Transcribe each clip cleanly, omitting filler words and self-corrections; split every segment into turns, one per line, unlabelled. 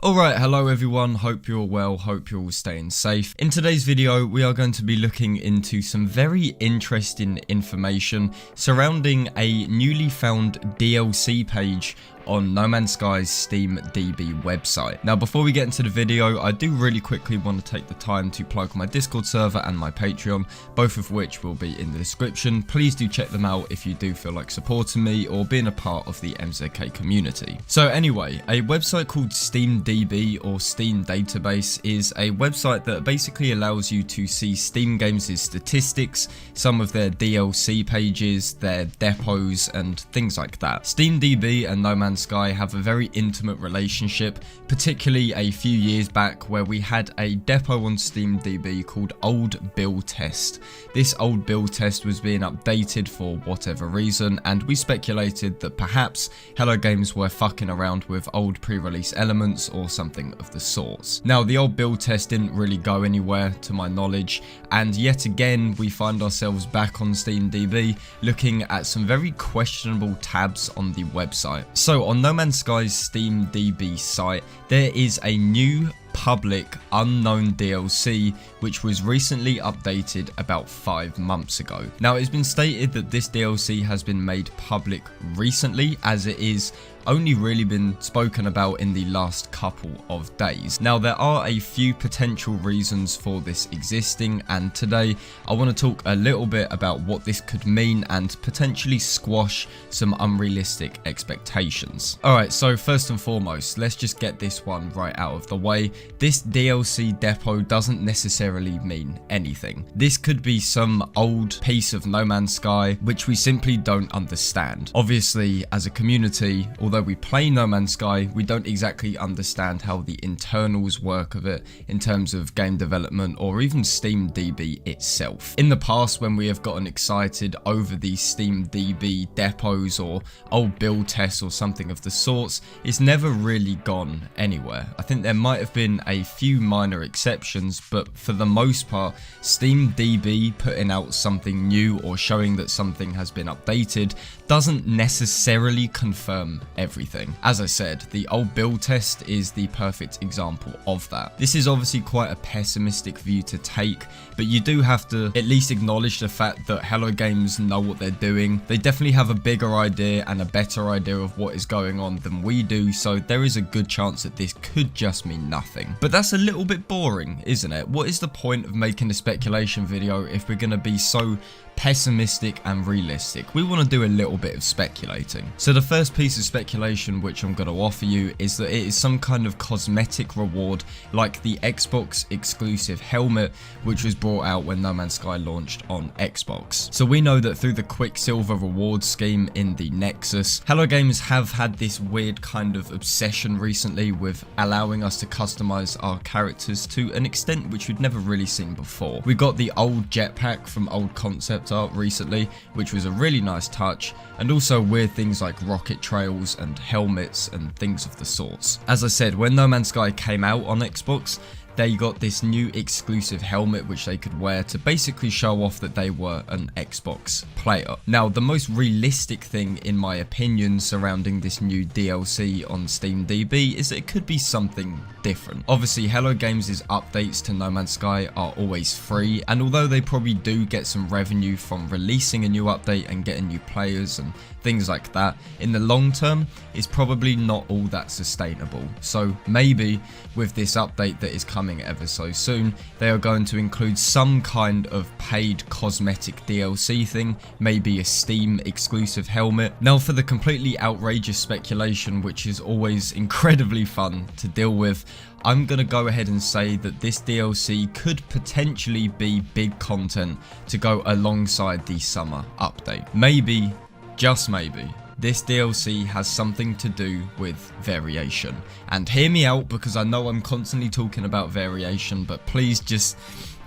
Alright, hello everyone, hope you're well, hope you're all staying safe. In today's video, we are going to be looking into some very interesting information surrounding a newly found DLC page on No Man's Sky's SteamDB website. Now before we get into the video, I do really quickly want to take the time to plug my Discord server and my Patreon, both of which will be in the description. Please do check them out if you do feel like supporting me or being a part of the MZK community. So anyway, a website called SteamDB or Steam Database is a website that basically allows you to see Steam games' statistics, some of their DLC pages, their depots and things like that. SteamDB and No Man's Sky have a very intimate relationship, particularly a few years back where we had a depot on SteamDB called Old Bill Test. This Old Bill Test was being updated for whatever reason, and we speculated that perhaps Hello Games were fucking around with old pre-release elements or something of the sorts. Now the Old Bill Test didn't really go anywhere to my knowledge, and yet again we find ourselves back on SteamDB looking at some very questionable tabs on the website. So on No Man's Sky's SteamDB site, there is a new public unknown DLC which was recently updated about 5 months ago. Now it's been stated that this DLC has been made public recently, as it is only really been spoken about in the last couple of days. Now there are a few potential reasons for this existing, and today I want to talk a little bit about what this could mean and potentially squash some unrealistic expectations. Alright, so first and foremost, let's just get this one right out of the way. This DLC depot doesn't necessarily mean anything. This could be some old piece of No Man's Sky which we simply don't understand. Obviously, as a community, although we play No Man's Sky, we don't exactly understand how the internals work of it in terms of game development or even SteamDB itself. In the past, when we have gotten excited over these SteamDB depots or old build tests or something of the sorts, it's never really gone anywhere. I think there might have been a few minor exceptions, but for the most part, SteamDB putting out something new or showing that something has been updated doesn't necessarily confirm everything. As I said, the old build test is the perfect example of that. This is obviously quite a pessimistic view to take, but you do have to at least acknowledge the fact that Hello Games know what they're doing. They definitely have a bigger idea and a better idea of what is going on than we do, so there is a good chance that this could just mean nothing. But that's a little bit boring, isn't it? What is the point of making a speculation video if we're going to be so pessimistic and realistic? We want to do a little bit of speculating. So the first piece of speculation which I'm going to offer you is that it is some kind of cosmetic reward like the Xbox exclusive helmet which was brought out when No Man's Sky launched on Xbox. So we know that through the Quicksilver reward scheme in the Nexus, Hello Games have had this weird kind of obsession recently with allowing us to customize our characters to an extent which we'd never really seen before. We got the old jetpack from old concept art recently, which was a really nice touch, and also weird things like rocket trails and helmets and things of the sorts. As I said, when No Man's Sky came out on Xbox, they got this new exclusive helmet which they could wear to basically show off that they were an Xbox player. Now, the most realistic thing in my opinion surrounding this new DLC on SteamDB is that it could be something different. Obviously, Hello Games' updates to No Man's Sky are always free, and although they probably do get some revenue from releasing a new update and getting new players and things like that, in the long term, it's probably not all that sustainable. So maybe with this update that is coming ever so soon, they are going to include some kind of paid cosmetic DLC thing, maybe a Steam exclusive helmet. Now for the completely outrageous speculation, which is always incredibly fun to deal with, I'm going to go ahead and say that this DLC could potentially be big content to go alongside the summer update. Maybe, just maybe, this DLC has something to do with variation. And hear me out, because I know I'm constantly talking about variation, but please just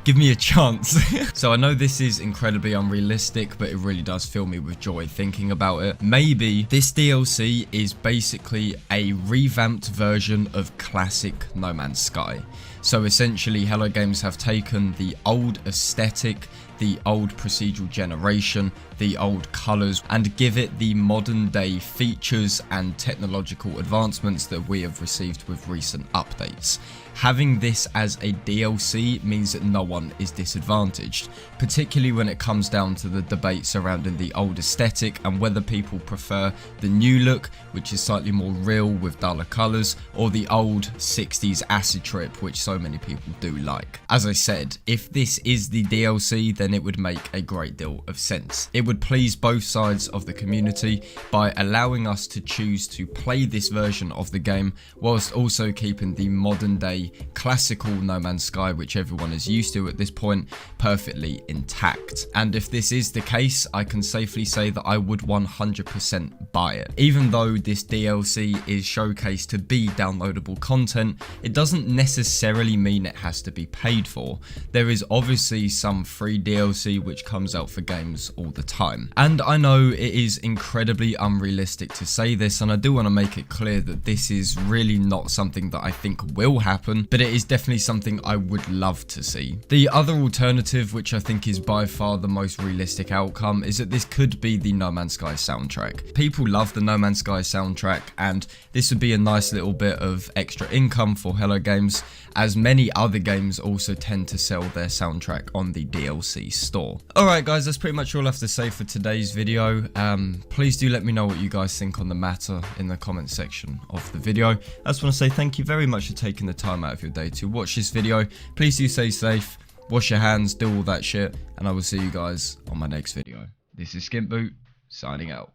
give me a chance. So I know this is incredibly unrealistic, but it really does fill me with joy thinking about it. Maybe this DLC is basically a revamped version of classic No Man's Sky. So essentially, Hello Games have taken the old aesthetic, the old procedural generation, the old colours, and give it the modern day features and technological advancements that we have received with recent updates. Having this as a DLC means that no one is disadvantaged, particularly when it comes down to the debate surrounding the old aesthetic and whether people prefer the new look, which is slightly more real with duller colours, or the old 60s acid trip, which so many people do like. As I said, if this is the DLC, then it would make a great deal of sense. It would please both sides of the community by allowing us to choose to play this version of the game whilst also keeping the modern day classical No Man's Sky, which everyone is used to at this point, perfectly intact. And if this is the case, I can safely say that I would 100% buy it. Even though this DLC is showcased to be downloadable content, it doesn't necessarily mean it has to be paid for. There is obviously some free DLC which comes out for games all the time. And I know it is incredibly unrealistic to say this, and I do want to make it clear that this is really not something that I think will happen, but it is definitely something I would love to see. The other alternative, which I think is by far the most realistic outcome, is that this could be the No Man's Sky soundtrack. People love the No Man's Sky soundtrack, and this would be a nice little bit of extra income for Hello Games, as many other games also tend to sell their soundtrack on the DLC store. Alright guys, that's pretty much all I have to say for today's video. Please do let me know what you guys think on the matter in the comment section of the video. I just want to say thank you very much for taking the time out of your day to watch this video. Please do stay safe, wash your hands, do all that shit, and I will see you guys on my next video. This is SkintBoot, signing out.